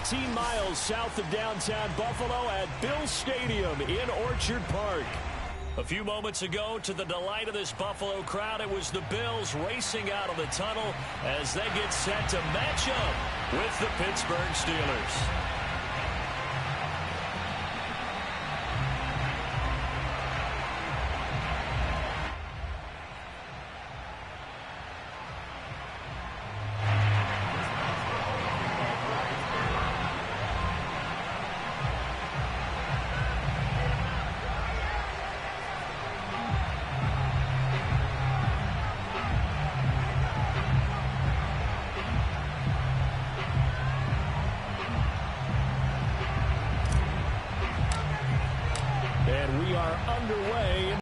15 miles south of downtown Buffalo at Bill Stadium in Orchard Park. A few moments ago, to the delight of this Buffalo crowd, it was the Bills racing out of the tunnel as they get set to match up with the Pittsburgh Steelers. And we are underway.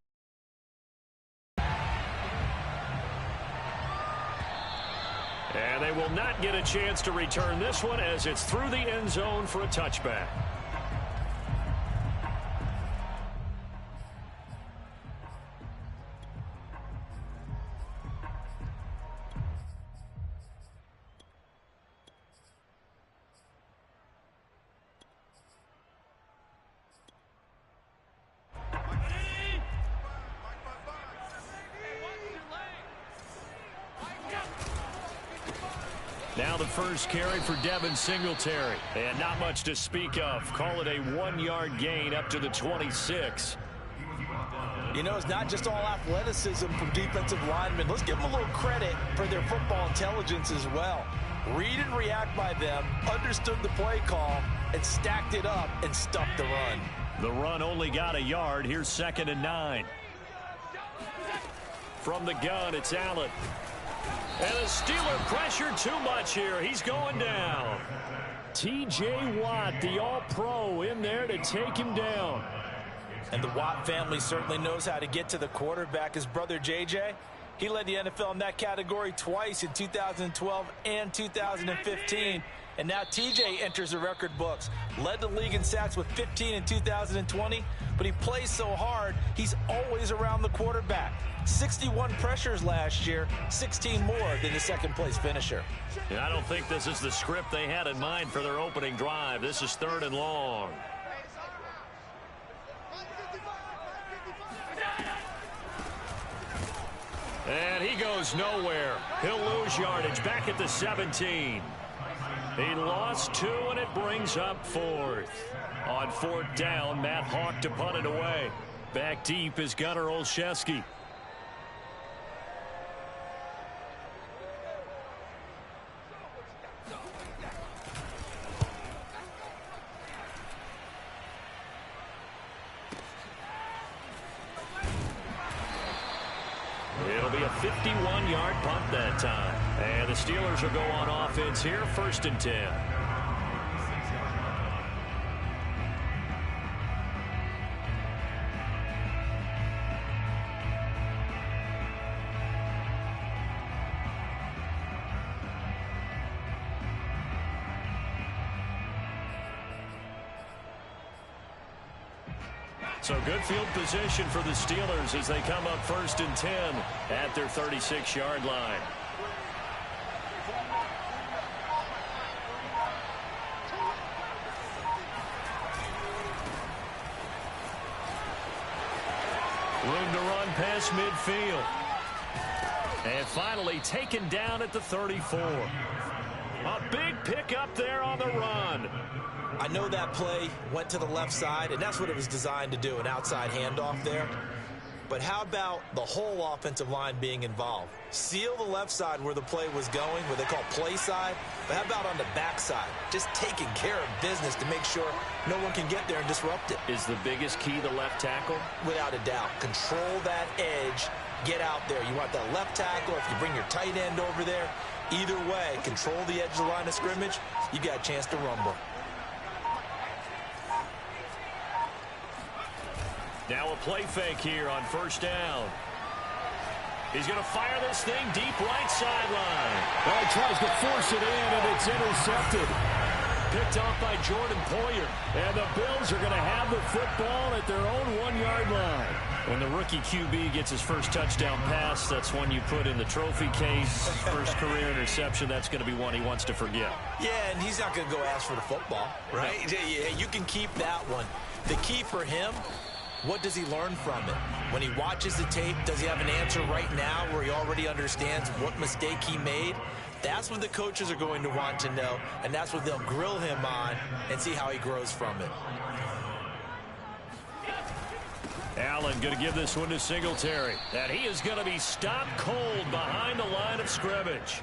And they will not get a chance to return this one as it's through the end zone for a touchback. Now the first carry for Devin Singletary. And not much to speak of. Call it a 1-yard gain up to the 26. You know, it's not just all athleticism from defensive linemen. Let's give them a little credit for their football intelligence as well. Read and react by them, understood the play call, and stacked it up and stuffed the run. The run only got a yard. Here's 2nd and 9. From the gun, it's Allen. And the Steeler pressure too much here. He's going down. T.J. Watt, the All-Pro, in there to take him down. And the Watt family certainly knows how to get to the quarterback. His brother J.J., he led the NFL in that category twice in 2012 and 2015. And now T.J. enters the record books. Led the league in sacks with 15 in 2020, but he plays so hard, he's always around the quarterback. 61 pressures last year, 16 more than the second-place finisher. And I don't think this is the script they had in mind for their opening drive. This is 3rd and long. And he goes nowhere. He'll lose yardage back at the 17. He lost 2, and it brings up 4th. On 4th down, Matt Hawk to punt it away. Back deep is Gunnar Olszewski. It'll be a 51-yard punt that time. And the Steelers will go on offense here, 1st and 10. So good field position for the Steelers as they come up 1st and 10 at their 36-yard line. Room to run past midfield. And finally taken down at the 34. A big pickup there on the run. I know that play went to the left side, and that's what it was designed to do, an outside handoff there. But how about the whole offensive line being involved? Seal the left side where the play was going, where they call play side. But how about on the back side? Just taking care of business to make sure no one can get there and disrupt it. Is the biggest key the left tackle? Without a doubt. Control that edge. Get out there. You want that left tackle. If you bring your tight end over there, either way, control the edge of the line of scrimmage, you got a chance to rumble. Now a play fake here on 1st down. He's going to fire this thing deep right sideline. Well, he tries to force it in, and it's intercepted. picked off by Jordan Poyer. And the Bills are going to have the football at their own 1-yard line. When the rookie QB gets his first touchdown pass, that's one you put in the trophy case. First career interception, that's going to be one he wants to forget. Yeah, and he's not going to go ask for the football, right? Yeah, you can keep that one. The key for him, what does he learn from it? When he watches the tape, does he have an answer right now where he already understands what mistake he made? That's what the coaches are going to want to know, and that's what they'll grill him on and see how he grows from it. Allen going to give this one to Singletary. And he is going to be stopped cold behind the line of scrimmage.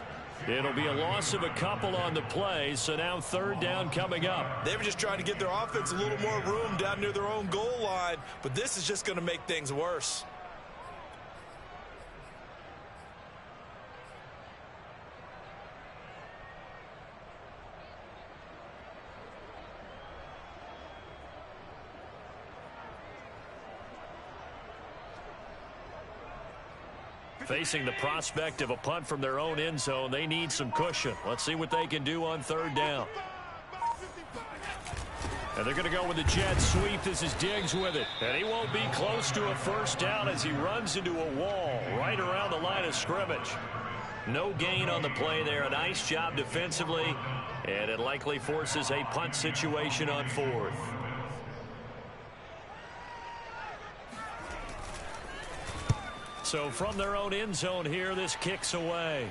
It'll be a loss of a couple on the play, so now 3rd down coming up. They were just trying to get their offense a little more room down near their own goal line, but this is just going to make things worse. Facing the prospect of a punt from their own end zone, they need some cushion. Let's see what they can do on 3rd down. And they're going to go with the jet sweep. This is Diggs with it. And he won't be close to a 1st down as he runs into a wall right around the line of scrimmage. No gain on the play there. A nice job defensively. And it likely forces a punt situation on 4th. So from their own end zone here, this kicks away.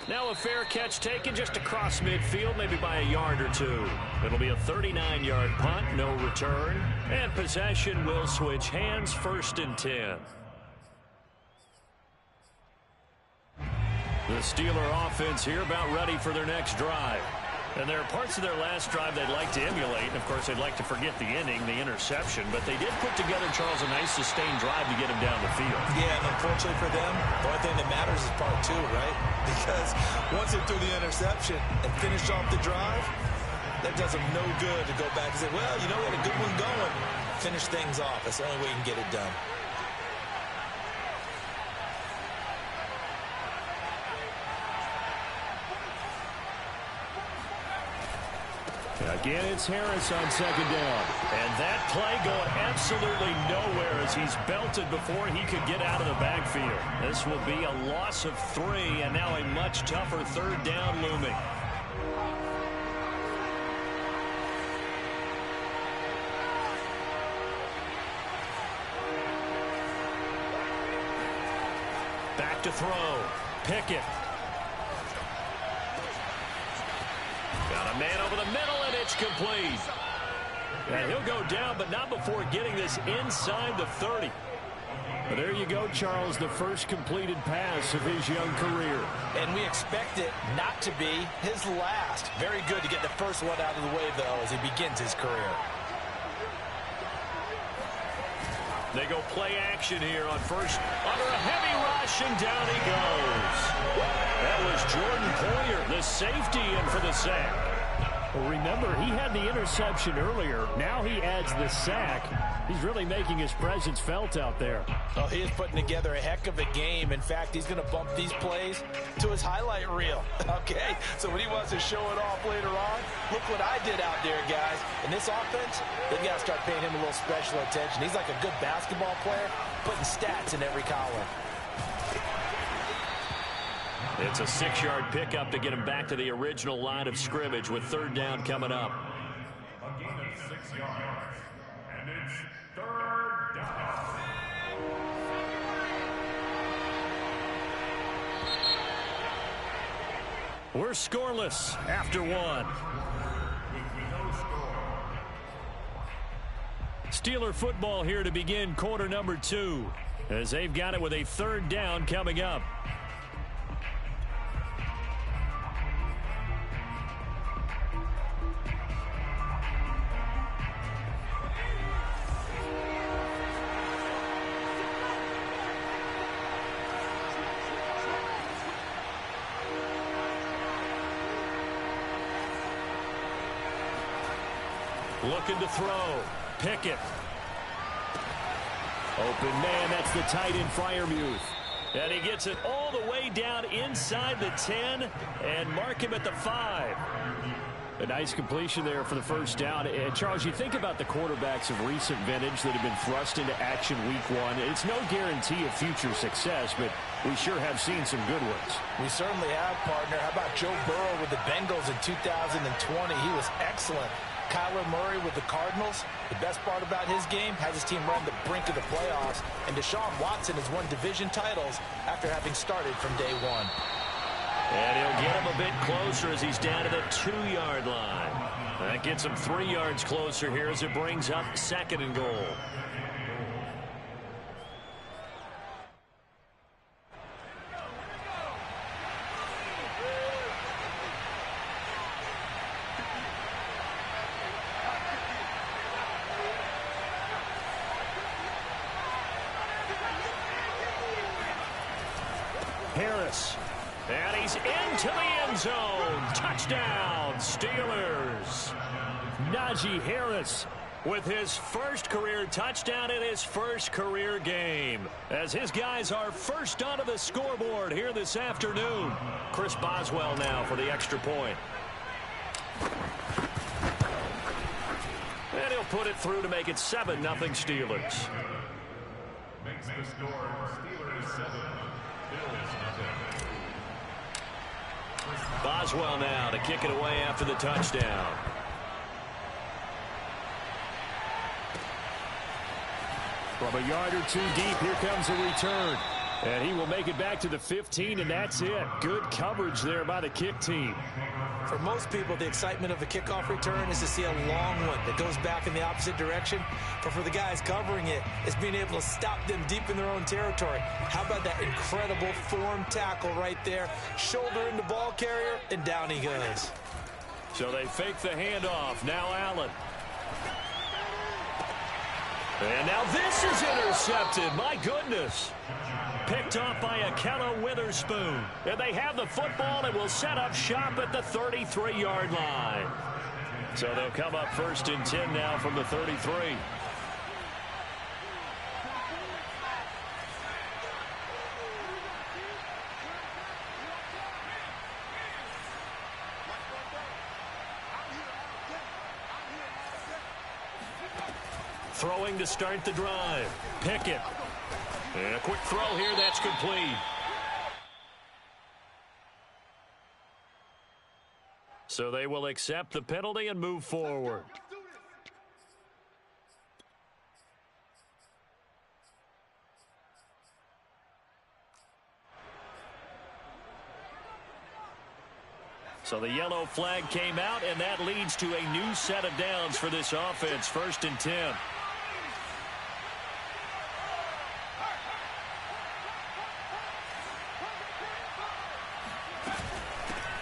Now a fair catch taken just across midfield, maybe by a yard or two. It'll be a 39-yard punt, no return. And possession will switch hands, 1st and 10. The Steeler offense here about ready for their next drive. And there are parts of their last drive they'd like to emulate. And, of course, they'd like to forget the inning, the interception. But they did put together, Charles, a nice sustained drive to get him down the field. Yeah, and unfortunately for them, the only thing that matters is part 2, right? Because once they threw the interception and finished off the drive, that does them no good to go back and say, well, you know, we had a good one going. Finish things off. That's the only way you can get it done. Again, it's Harris on 2nd down. And that play going absolutely nowhere as he's belted before he could get out of the backfield. This will be a loss of 3, and now a much tougher 3rd down looming. Back to throw. Pickett. Got a man over the middle, and it's complete. And he'll go down, but not before getting this inside the 30. But there you go, Charles, the first completed pass of his young career. And we expect it not to be his last. Very good to get the first one out of the way, though, as he begins his career. They go play action here on first. Under a heavy rush, and down he goes. That was Jordan Poyer, the safety, in for the sack. Well, remember, he had the interception earlier. Now he adds the sack. He's really making his presence felt out there. Oh, he is putting together a heck of a game. In fact, he's going to bump these plays to his highlight reel. Okay, so when he wants to show it off later on, look what I did out there, guys. In this offense, they've got to start paying him a little special attention. He's like a good basketball player, putting stats in every column. It's a 6-yard pickup to get him back to the original line of scrimmage with 3rd down coming up. A gain of 6 yards, and it's 3rd down. We're scoreless after 1. With no score. Steeler football here to begin quarter number 2, as they've got it with a 3rd down coming up. Looking to throw. Pickett. Open man, that's the tight end Freiermuth. And he gets it all the way down inside the 10 and mark him at the 5. A nice completion there for the first down. And Charles, you think about the quarterbacks of recent vintage that have been thrust into action week one. It's no guarantee of future success, but we sure have seen some good ones. We certainly have, partner. How about Joe Burrow with the Bengals in 2020? He was excellent. Kyler Murray with the Cardinals. The best part about his game has his team run the brink of the playoffs. And Deshaun Watson has won division titles after having started from day one. And he'll get him a bit closer as he's down to the 2-yard line. That gets him 3 yards closer here as it brings up 2nd and goal. Harris. And he's into the end zone. Touchdown, Steelers. Najee Harris with his first career touchdown in his first career game. As his guys are first onto the scoreboard here this afternoon. Chris Boswell now for the extra point. And he'll put it through to make it 7-0 Steelers. Makes the score Steelers 7, Bills 0. Boswell now to kick it away after the touchdown. From a yard or two deep, here comes a return. And he will make it back to the 15, and that's it. Good coverage there by the kick team. For most people, the excitement of a kickoff return is to see a long one that goes back in the opposite direction. But for the guys covering it, it's being able to stop them deep in their own territory. How about that incredible form tackle right there? Shoulder into ball carrier, and down he goes. So they fake the handoff. Now Allen. And now this is intercepted. My goodness. Picked off by Akello Witherspoon. And they have the football and will set up shop at the 33-yard line. So they'll come up 1st and 10 now from the 33. Throwing to start the drive. Pickett. And a quick throw here, that's complete. So they will accept the penalty and move forward. So the yellow flag came out, and that leads to a new set of downs for this offense. 1st and 10.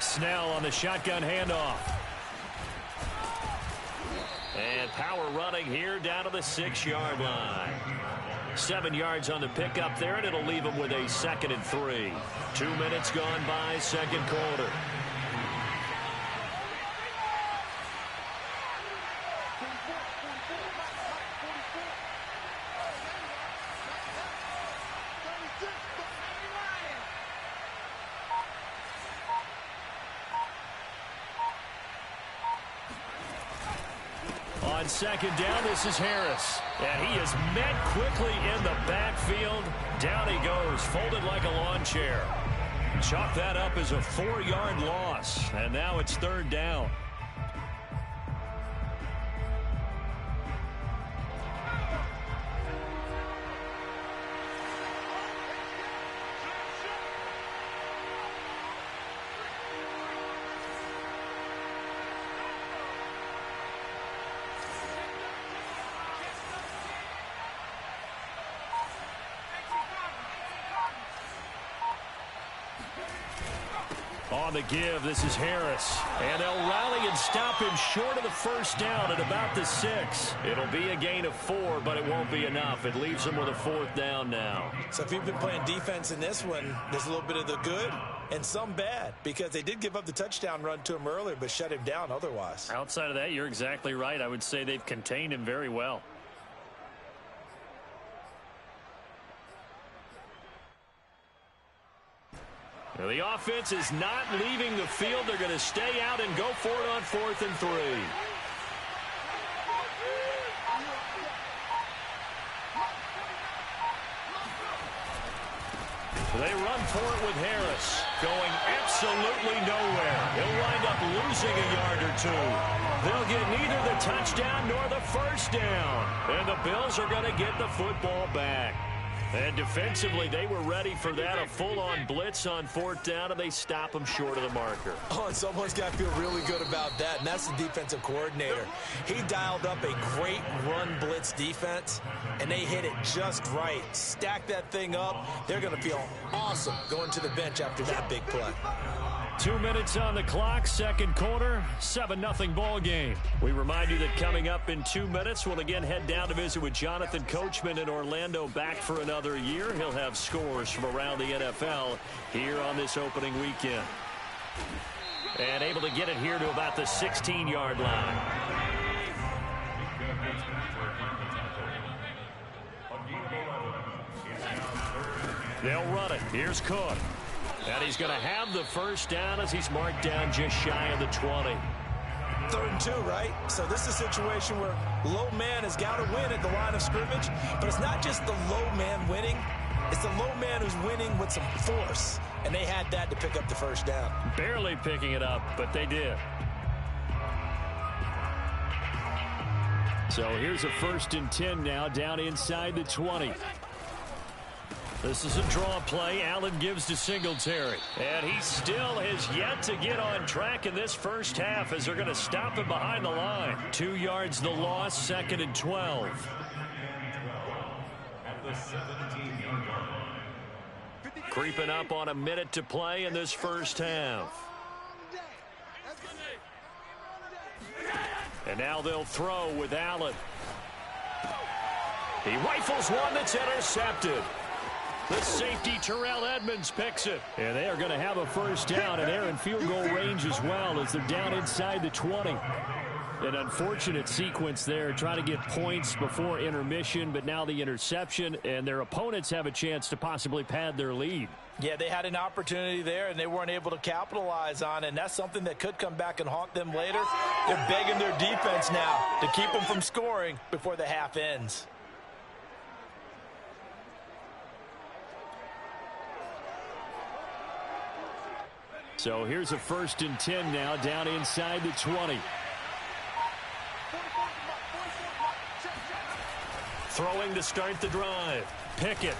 Snell on the shotgun handoff. And power running here down to the 6-yard line. 7 yards on the pickup there, and it'll leave them with a 2nd and 3. 2 minutes gone by, 2nd quarter. On 2nd down, this is Harris. And he is met quickly in the backfield. Down he goes, folded like a lawn chair. Chalk that up as a 4-yard loss. And now it's 3rd down. On the give, this is Harris. And they'll rally and stop him short of the 1st down at about the 6. It'll be a gain of 4, but it won't be enough. It leaves him with a 4th down now. So if you've been playing defense in this one, there's a little bit of the good and some bad, because they did give up the touchdown run to him earlier, but shut him down otherwise. Outside of that, you're exactly right. I would say they've contained him very well. Now, the offense is not leaving the field. They're going to stay out and go for it on 4th and 3. They run for it with Harris, going absolutely nowhere. He'll wind up losing a yard or two. They'll get neither the touchdown nor the first down. And the Bills are going to get the football back. And defensively, they were ready for that, a full-on blitz on 4th down, and they stop them short of the marker. Oh, and someone's got to feel really good about that, and that's the defensive coordinator. He dialed up a great run blitz defense, and they hit it just right. Stack that thing up. They're going to feel awesome going to the bench after that big play. 2 minutes on the clock, second quarter, 7-0 ball game. We remind you that coming up in 2 minutes, we'll again head down to visit with Jonathan Coachman in Orlando, back for another year. He'll have scores from around the NFL here on this opening weekend. And able to get it here to about the 16-yard line. They'll run it. Here's Cook. And he's going to have the first down as he's marked down just shy of the 20. 3rd and 2, right? So this is a situation where low man has got to win at the line of scrimmage. But it's not just the low man winning. It's the low man who's winning with some force. And they had that to pick up the first down. Barely picking it up, but they did. So here's a 1st and 10 now, down inside the 20. This is a draw play. Allen gives to Singletary. And he still has yet to get on track in this first half as they're going to stop him behind the line. 2 yards the loss, 2nd and 12. At the 17-yard line. Creeping up on a minute to play in this first half. And now they'll throw with Allen. He rifles one that's intercepted. The safety, Terrell Edmonds, picks it. And they are going to have a first down, and they're in field goal range as well as they're down inside the 20. An unfortunate sequence there, trying to get points before intermission, but now the interception, and their opponents have a chance to possibly pad their lead. Yeah, they had an opportunity there, and they weren't able to capitalize on it, and that's something that could come back and haunt them later. They're begging their defense now to keep them from scoring before the half ends. So here's a 1st and 10 now, down inside the 20. Throwing to start the drive. Pickett.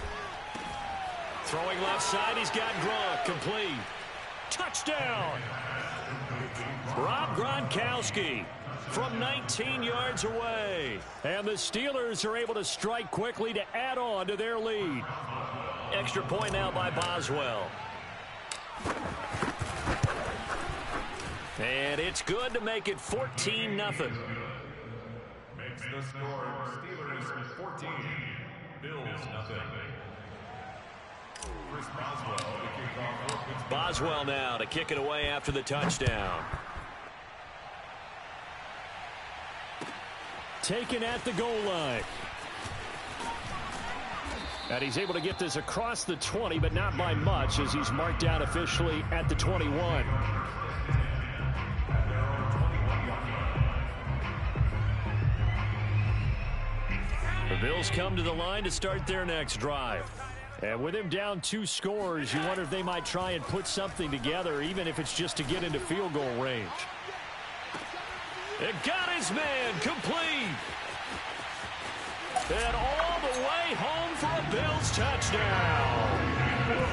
Throwing left side, he's got Gronk, complete. Touchdown! Rob Gronkowski from 19 yards away. And the Steelers are able to strike quickly to add on to their lead. Extra point now by Boswell. And it's good to make it 14-0. Makes the score Steelers 14, Bills nothing. Chris Boswell to kick off. Boswell now to kick it away after the touchdown. Taken at the goal line. And he's able to get this across the 20, but not by much, as he's marked down officially at the 21. The Bills come to the line to start their next drive. And with him down 2 scores, you wonder if they might try and put something together, even if it's just to get into field goal range. It got his man complete. And all the way home for a Bills touchdown.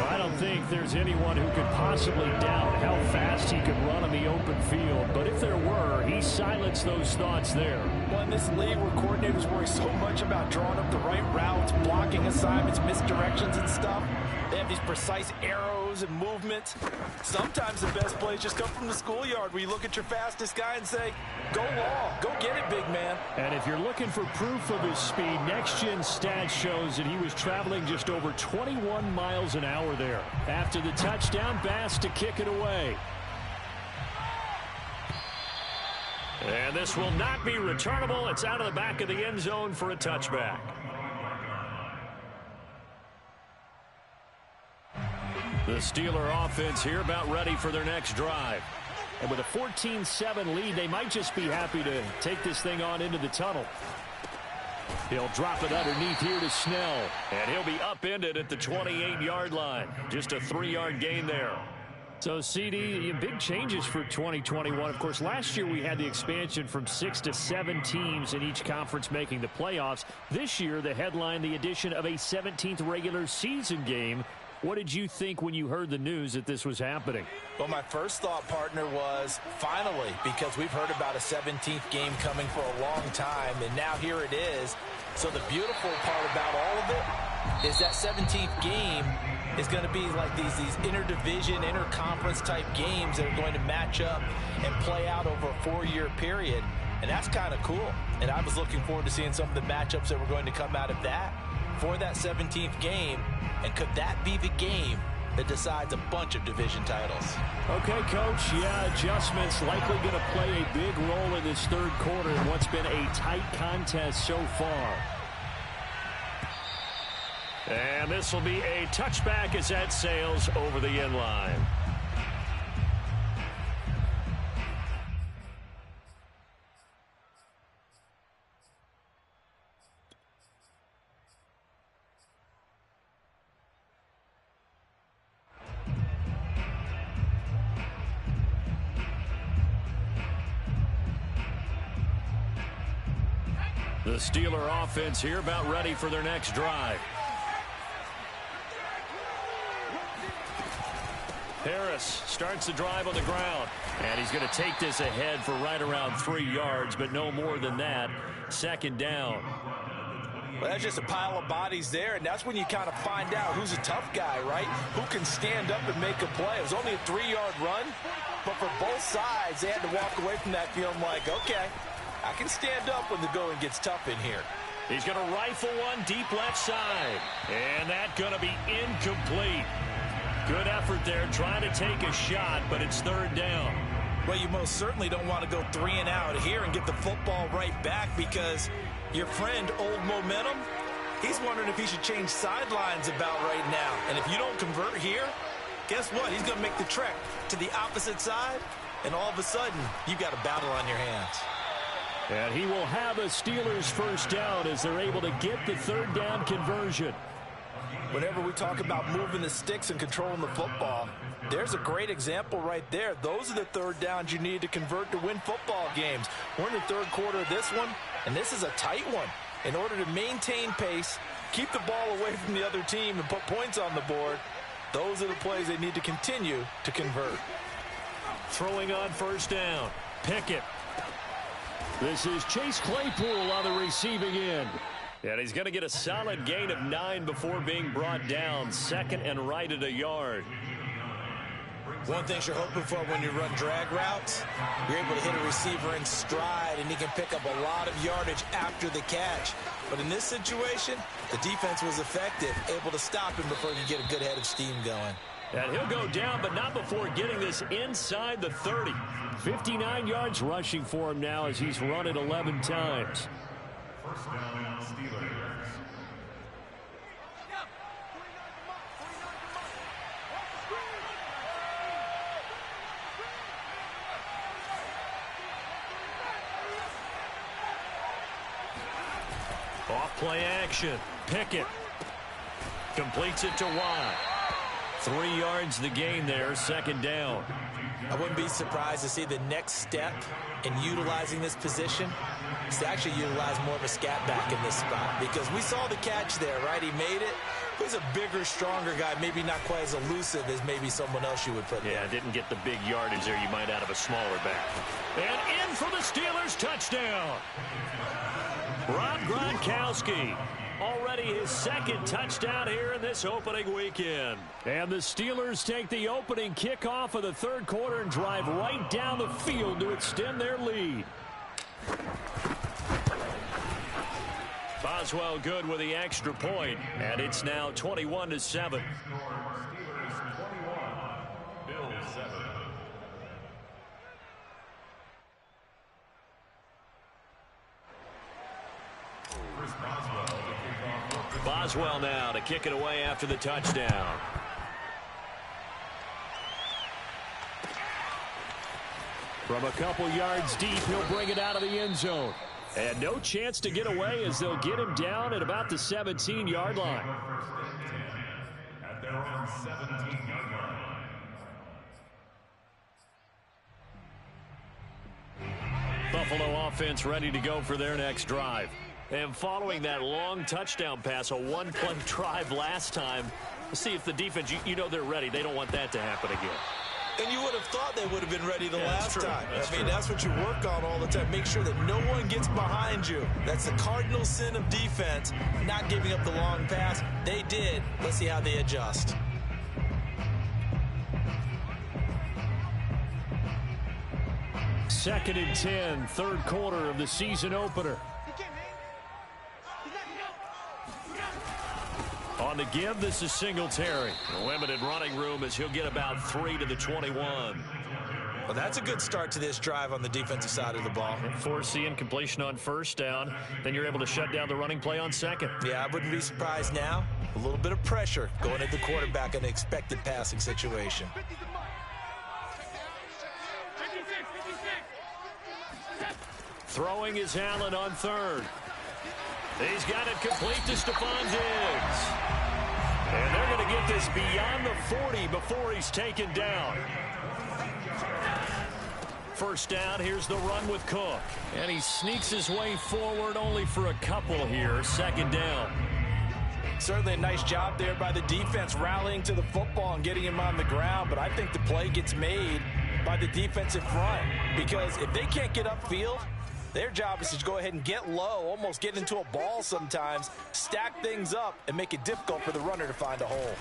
I don't think there's anyone who could possibly doubt how fast he could run on the open field. But if there were, he silenced those thoughts there. Well, in this league where coordinators worry so much about drawing up the right routes, blocking assignments, misdirections and stuff, they have these precise arrows and movements. Sometimes the best plays just come from the schoolyard where you look at your fastest guy and say, go long, go get it, big man. And if you're looking for proof of his speed, Next Gen Stats shows that he was traveling just over 21 miles an hour there. After the touchdown, Bass to kick it away. And this will not be returnable. It's out of the back of the end zone for a touchback. The Steeler offense here about ready for their next drive. And with a 14-7 lead, they might just be happy to take this thing on into the tunnel. He'll drop it underneath here to Snell. And he'll be upended at the 28-yard line. Just a 3-yard gain there. So, CD, big changes for 2021. Of course, last year we had the expansion from 6 to 7 teams in each conference making the playoffs. This year, the headline, the addition of a 17th regular season game. What did you think when you heard the news that this was happening? Well, my first thought, partner, was finally, because we've heard about a 17th game coming for a long time, and now here it is. So the beautiful part about all of it is that 17th game is going to be like these interdivision, interconference type games that are going to match up and play out over a 4-year period. And that's kind of cool. And I was looking forward to seeing some of the matchups that were going to come out of that for that 17th game. And could that be the game that decides a bunch of division titles? Okay, Coach. Yeah, adjustments likely going to play a big role in this third quarter in what's been a tight contest so far. And this will be a touchback as that sails over the end line. The Steeler offense here about ready for their next drive. Harris starts the drive on the ground. And he's going to take this ahead for right around 3 yards, but no more than that. Second down. Well, that's just a pile of bodies there, and that's when you kind of find out who's a tough guy, right? Who can stand up and make a play. It was only a 3-yard run, but for both sides, they had to walk away from that feeling like, okay, I can stand up when the going gets tough in here. He's going to rifle one deep left side. And that's going to be incomplete. Good effort there trying to take a shot, but it's third down. Well, you most certainly don't want to go 3 and out here and get the football right back because your friend, Old Momentum, he's wondering if he should change sidelines about right now. And if you don't convert here, guess what? He's going to make the trek to the opposite side, and all of a sudden, you've got a battle on your hands. And he will have a Steelers first down as they're able to get the third down conversion. Whenever we talk about moving the sticks and controlling the football, there's a great example right there. Those are the third downs you need to convert to win football games. We're in the third quarter of this one, and this is a tight one. In order to maintain pace, keep the ball away from the other team, and put points on the board, those are the plays they need to continue to convert. Throwing on first down. Pickett. This is Chase Claypool on the receiving end. And he's going to get a solid gain of 9 before being brought down. Second and right at a yard. One thing you're hoping for when you run drag routes, you're able to hit a receiver in stride, and he can pick up a lot of yardage after the catch. But in this situation, the defense was effective, able to stop him before he could get a good head of steam going. And he'll go down, but not before getting this inside the 30. 59 yards rushing for him now as he's run it 11 times. First down, Steelers. Off play action. Pickett completes it to Watt. 3 yards the gain there, second down. I wouldn't be surprised to see the next step in utilizing this position is to actually utilize more of a scat back in this spot, because we saw the catch there, right? He made it. He's a bigger, stronger guy, maybe not quite as elusive as maybe someone else you would put there. Yeah, didn't get the big yardage there you might out of a smaller back. And in for the Steelers, touchdown. Rob Gronkowski. Already his second touchdown here in this opening weekend. And the Steelers take the opening kickoff of the third quarter and drive right down the field to extend their lead. Boswell good with the extra point, and it's now 21-7. Steelers 21, Bills 7. Boswell now to kick it away after the touchdown. From a couple yards deep, he'll bring it out of the end zone. And no chance to get away as they'll get him down at about the 17-yard line. At their own 17-yard line. Buffalo offense ready to go for their next drive. And following that long touchdown pass, a one-play drive last time, let's see if the defense, you know they're ready. They don't want that to happen again. And you would have thought they would have been ready the last time. That's that's what you work on all the time. Make sure that no one gets behind you. That's the cardinal sin of defense, not giving up the long pass. They did. Let's see how they adjust. Second and 10, third quarter of the season opener. On the give, this is Singletary. Limited running room as he'll get about 3 to the 21. Well, that's a good start to this drive on the defensive side of the ball. Force the incompletion on first down. Then you're able to shut down the running play on second. Yeah, I wouldn't be surprised now. A little bit of pressure going at the quarterback in an expected passing situation. Throwing is Allen on third. He's got it complete to Stephon Diggs. And they're going to get this beyond the 40 before he's taken down. First down, here's the run with Cook. And he sneaks his way forward only for a couple here. Second down. Certainly a nice job there by the defense rallying to the football and getting him on the ground. But I think the play gets made by the defensive front. Because if they can't get upfield, their job is to go ahead and get low, almost get into a ball sometimes, stack things up, and make it difficult for the runner to find a hole.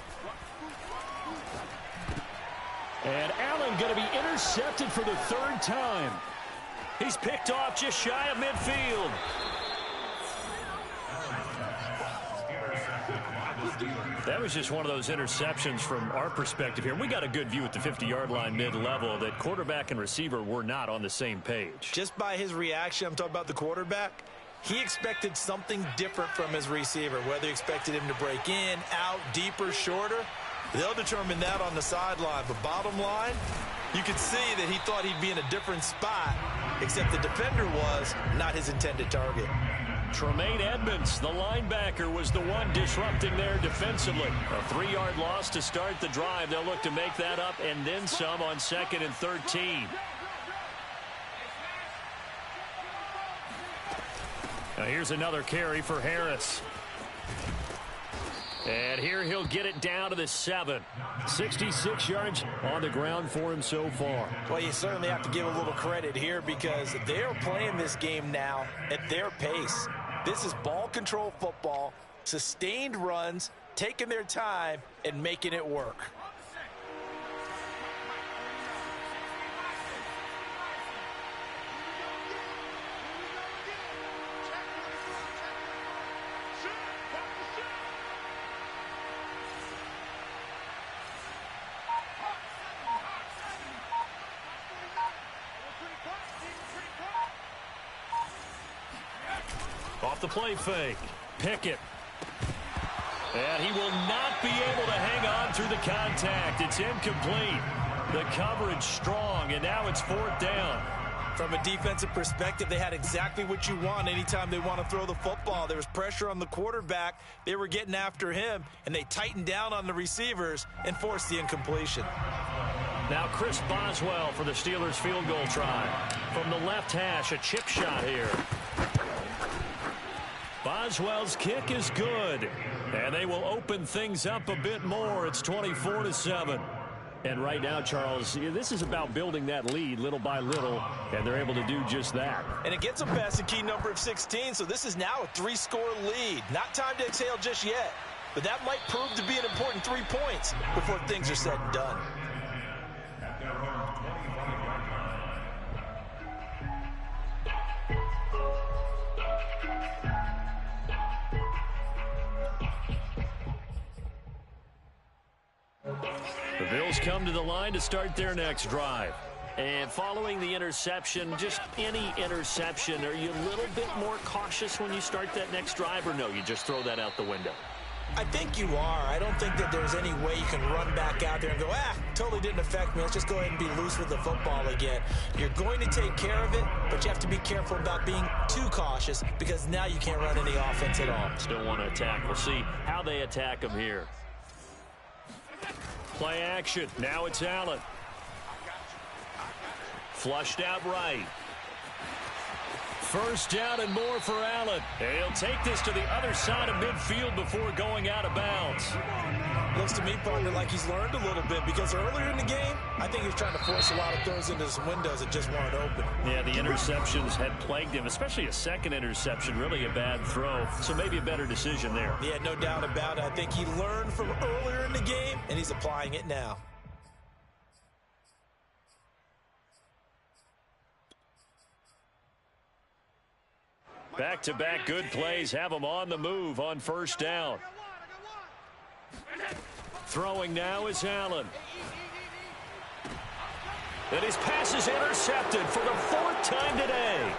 And Allen going to be intercepted for the third time. He's picked off just shy of midfield. That was just one of those interceptions from our perspective here. We got a good view at the 50-yard line mid-level that quarterback and receiver were not on the same page. Just by his reaction, I'm talking about the quarterback, he expected something different from his receiver, whether he expected him to break in, out, deeper, shorter. They'll determine that on the sideline. But bottom line, you could see that he thought he'd be in a different spot, except the defender was not his intended target. Tremaine Edmonds, the linebacker, was the one disrupting there defensively. A 3-yard loss to start the drive. They'll look to make that up and then some on 2nd and 13. Now here's another carry for Harris. And here he'll get it down to the 7. 66 yards on the ground for him so far. Well, you certainly have to give a little credit here because they're playing this game now at their pace. This is ball control football, sustained runs, taking their time, and making it work. Off the play fake. Pickett. And he will not be able to hang on through the contact. It's incomplete. The coverage strong, and now it's 4th down. From a defensive perspective, they had exactly what you want anytime they want to throw the football. There was pressure on the quarterback. They were getting after him, and they tightened down on the receivers and forced the incompletion. Now Chris Boswell for the Steelers field goal try. From the left hash, a chip shot here. Boswell's kick is good, and they will open things up a bit more. It's 24-7. And right now, Charles, this is about building that lead little by little, and they're able to do just that. And it gets them past the key number of 16, so this is now a 3-score lead. Not time to exhale just yet, but that might prove to be an important 3 points before things are said and done. The Bills come to the line to start their next drive. And following the interception, just any interception, are you a little bit more cautious when you start that next drive, or no, you just throw that out the window? I think you are. I don't think that there's any way you can run back out there and go, totally didn't affect me. Let's just go ahead and be loose with the football again. You're going to take care of it, but you have to be careful about being too cautious because now you can't run any offense at all. Still want to attack. We'll see how they attack him here. Play action. Now it's Allen. Flushed out right. First down and more for Allen. And he'll take this to the other side of midfield before going out of bounds. Looks to me, partner, like he's learned a little bit because earlier in the game, I think he was trying to force a lot of throws into some windows that just weren't open. Yeah, the interceptions had plagued him, especially a second interception, really a bad throw. So maybe a better decision there. Yeah, no doubt about it. I think he learned from earlier in the game, and he's applying it now. Back-to-back good plays have him on the move on first down. Throwing now is Allen. And his pass is intercepted for the fourth time today.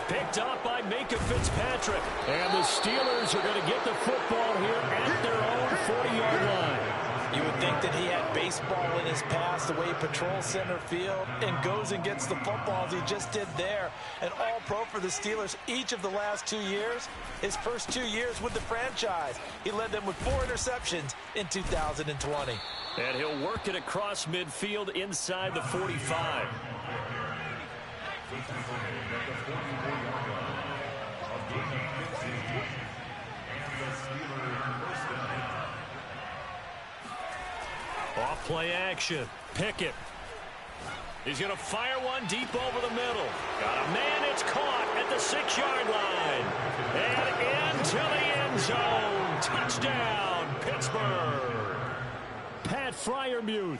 Picked up by Minka Fitzpatrick. And the Steelers are going to get the football here at their own 40-yard line. You would think that he had baseball in his past, the way he patrols center field and goes and gets the football as he just did there. An all-pro for the Steelers each of the last 2 years. His first 2 years with the franchise. He led them with 4 interceptions in 2020. And he'll work it across midfield inside the 45. Off play action. Pickett. He's going to fire one deep over the middle. Got a man. It's caught at the 6-yard line. And into the end zone. Touchdown, Pittsburgh. Pat Freiermuth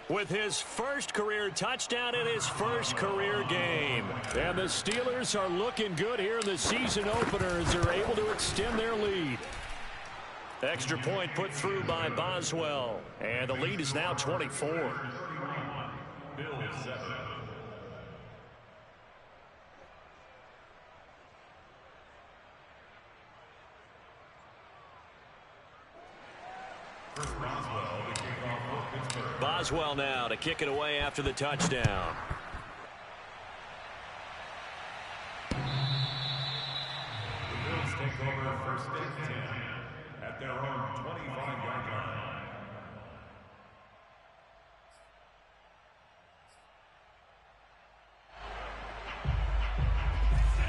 with his first career touchdown in his first career game. And the Steelers are looking good here in the season opener as they're able to extend their lead. Extra point put through by Boswell. And the lead is now 24. Boswell now to kick it away after the touchdown. The Bills take over first and 10 at their own 25-yard line.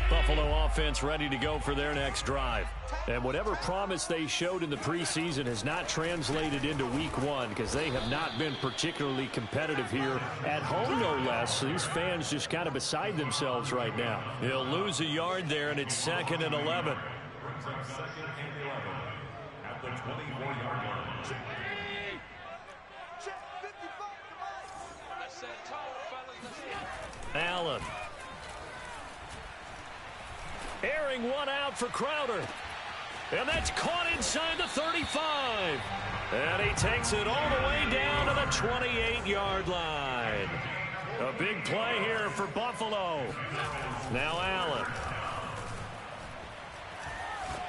Buffalo offense ready to go for their next drive. And whatever promise they showed in the preseason has not translated into week one because they have not been particularly competitive here at home, no less. These fans just kind of beside themselves right now. He'll lose a yard there, and it's 2nd and 11. Brings up 2nd and 11 at the 24-yard line. Allen. Airing one out for Crowder. And that's caught inside the 35. And he takes it all the way down to the 28-yard line. A big play here for Buffalo. Now Allen.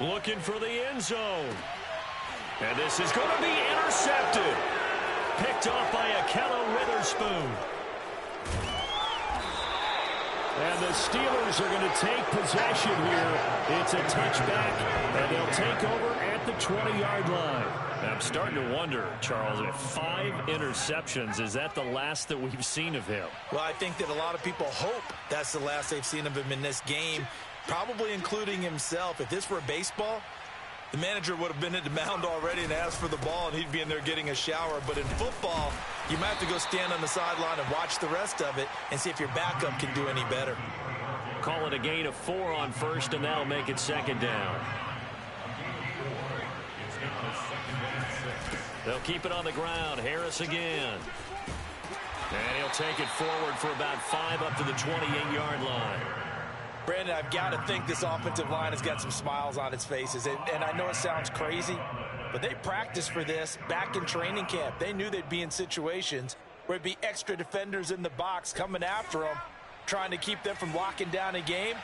Looking for the end zone. And this is going to be intercepted. Picked off by Akello Witherspoon. And the Steelers are going to take possession here. It's a touchback, and they'll take over at the 20-yard line. And I'm starting to wonder, Charles, if 5 interceptions, is that the last that we've seen of him? Well, I think that a lot of people hope that's the last they've seen of him in this game, probably including himself. If this were baseball, the manager would have been at the mound already and asked for the ball, and he'd be in there getting a shower. But in football, you might have to go stand on the sideline and watch the rest of it and see if your backup can do any better. Call it a gain of 4 on first, and that'll make it 2nd down. They'll keep it on the ground. Harris again. And he'll take it forward for about 5 up to the 28-yard line. Brandon, I've got to think this offensive line has got some smiles on its faces. And I know it sounds crazy, but they practiced for this back in training camp. They knew they'd be in situations where it'd be extra defenders in the box coming after them, trying to keep them from locking down a game.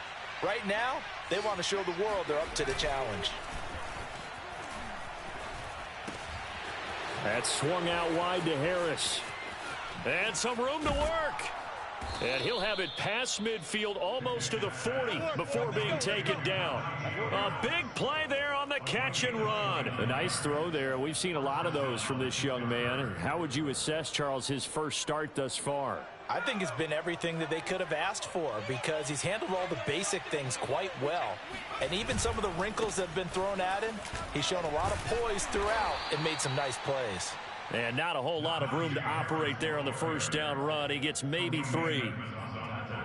Right now, they want to show the world they're up to the challenge. That's swung out wide to Harris. And some room to work. And he'll have it past midfield almost to the 40 before being taken down. A big play there on the catch and run. A nice throw there. We've seen a lot of those from this young man. How would you assess, Charles, his first start thus far? I think it's been everything that they could have asked for because he's handled all the basic things quite well. And even some of the wrinkles that have been thrown at him, he's shown a lot of poise throughout and made some nice plays. And not a whole lot of room to operate there on the first down run. He gets maybe 3.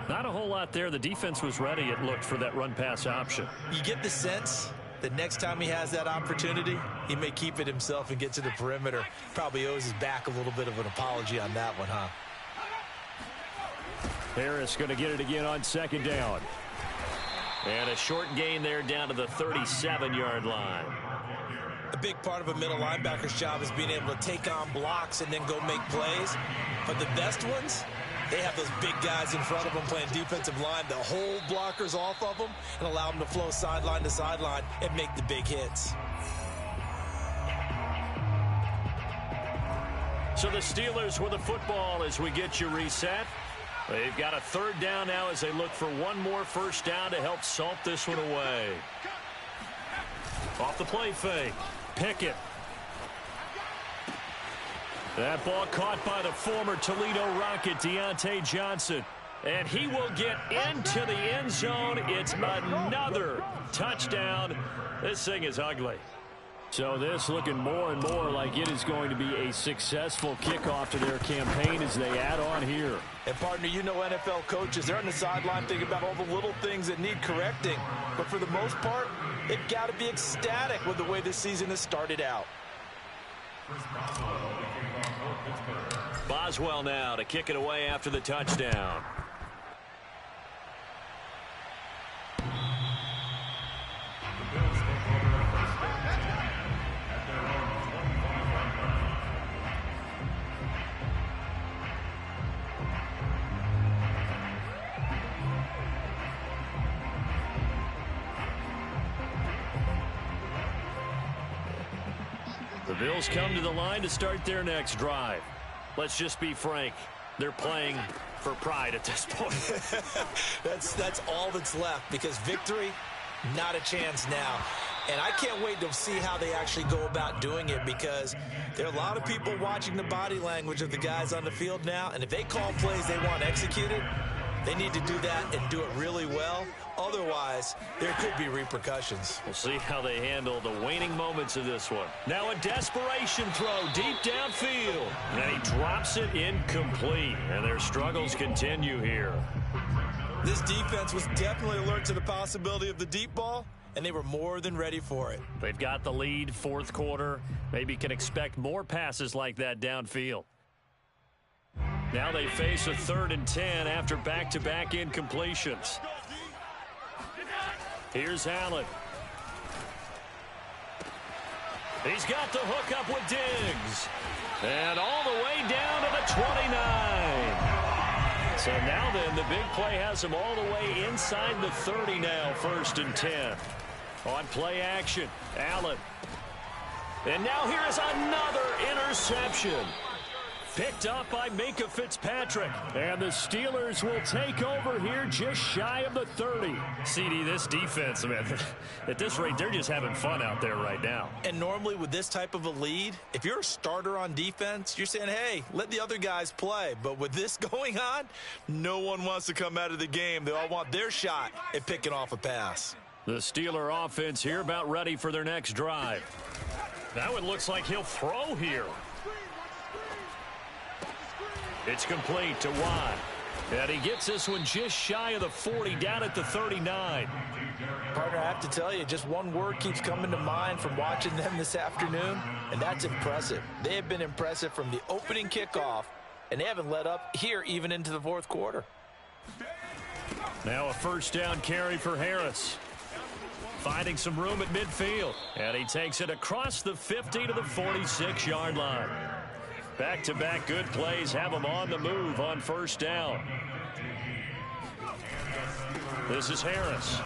Not a whole lot there. The defense was ready, it looked, for that run-pass option. You get the sense that next time he has that opportunity, he may keep it himself and get to the perimeter. Probably owes his back a little bit of an apology on that one, huh? Harris going to get it again on second down. And a short gain there down to the 37-yard line. A big part of a middle linebacker's job is being able to take on blocks and then go make plays. But the best ones, they have those big guys in front of them playing defensive line that hold blockers off of them and allow them to flow sideline to sideline and make the big hits. So the Steelers with the football as we get you reset. They've got a third down now as they look for one more first down to help salt this one away. Off the play fake. Pickett. That ball caught by the former Toledo Rocket, Deontay Johnson. And he will get into the end zone. It's another touchdown. This thing is ugly. So this looking more and more like it is going to be a successful kickoff to their campaign as they add on here. And, partner, you know NFL coaches, they're on the sideline thinking about all the little things that need correcting. But for the most part, they've got to be ecstatic with the way this season has started out. Boswell now to kick it away after the touchdown. The Bills come to the line to start their next drive. Let's just be frank. They're playing for pride at this point. That's all that's left because victory, not a chance now. And I can't wait to see how they actually go about doing it because there are a lot of people watching the body language of the guys on the field now. And if they call plays they want executed, they need to do that and do it really well. Otherwise, there could be repercussions. We'll see how they handle the waning moments of this one. Now a desperation throw deep downfield. And he drops it incomplete. And their struggles continue here. This defense was definitely alert to the possibility of the deep ball, and they were more than ready for it. They've got the lead, fourth quarter. Maybe can expect more passes like that downfield. Now they face a 3rd and 10 after back-to-back incompletions. Here's Allen. He's got the hook up with Diggs. And all the way down to the 29. So now then, the big play has him all the way inside the 30 now, 1st and 10. On play action, Allen. And now here is another interception. Picked up by Minka Fitzpatrick. And the Steelers will take over here just shy of the 30. CD, this defense, man, at this rate, they're just having fun out there right now. And normally with this type of a lead, if you're a starter on defense, you're saying, hey, let the other guys play. But with this going on, no one wants to come out of the game. They all want their shot at picking off a pass. The Steeler offense here about ready for their next drive. Now it looks like he'll throw here. It's complete to Watt. And he gets this one just shy of the 40, down at the 39. Partner, I have to tell you, just one word keeps coming to mind from watching them this afternoon, and that's impressive. They have been impressive from the opening kickoff, and they haven't let up here even into the 4th quarter. Now a first down carry for Harris. Finding some room at midfield. And he takes it across the 50 to the 46-yard line. Back-to-back good plays have him on the move on first down. This is Harris.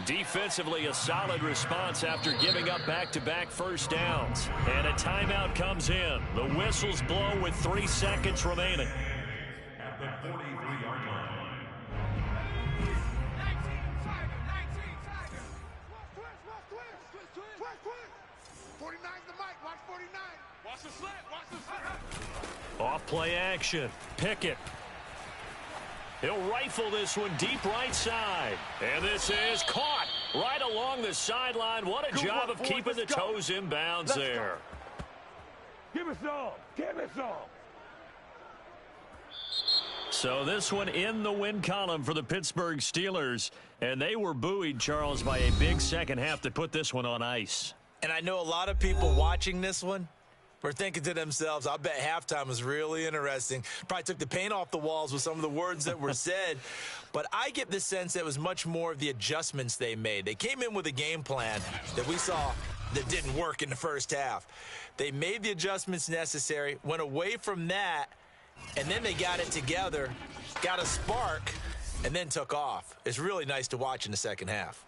Defensively, a solid response after giving up back-to-back first downs. And a timeout comes in. The whistles blow with 3 seconds remaining. At the 43-yard line. 49's the mic. Watch 49. Watch the slant. Watch the slant. Off play action. Pickett. He'll rifle this one deep right side. And this is caught right along the sideline. What a job of keeping the toes in bounds there. Give us some. Give us some. So this one in the win column for the Pittsburgh Steelers. And they were buoyed, Charles, by a big second half to put this one on ice. And I know a lot of people watching this one were thinking to themselves, I bet halftime was really interesting. Probably took the paint off the walls with some of the words that were said. But I get the sense that it was much more of the adjustments they made. They came in with a game plan that we saw that didn't work in the first half. They made the adjustments necessary, went away from that, and then they got it together, got a spark, and then took off. It's really nice to watch in the second half.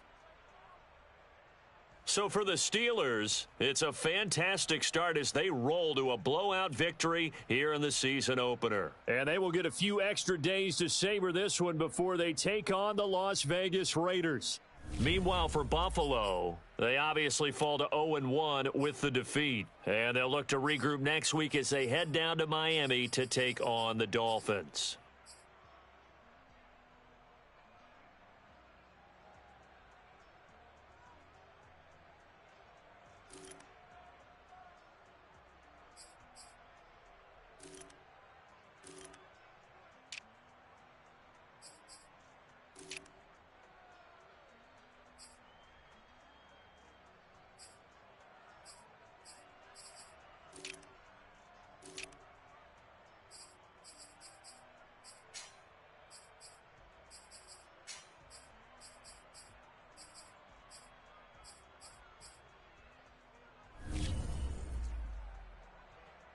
So for the Steelers, it's a fantastic start as they roll to a blowout victory here in the season opener. And they will get a few extra days to savor this one before they take on the Las Vegas Raiders. Meanwhile, for Buffalo, they obviously fall to 0-1 with the defeat. And they'll look to regroup next week as they head down to Miami to take on the Dolphins.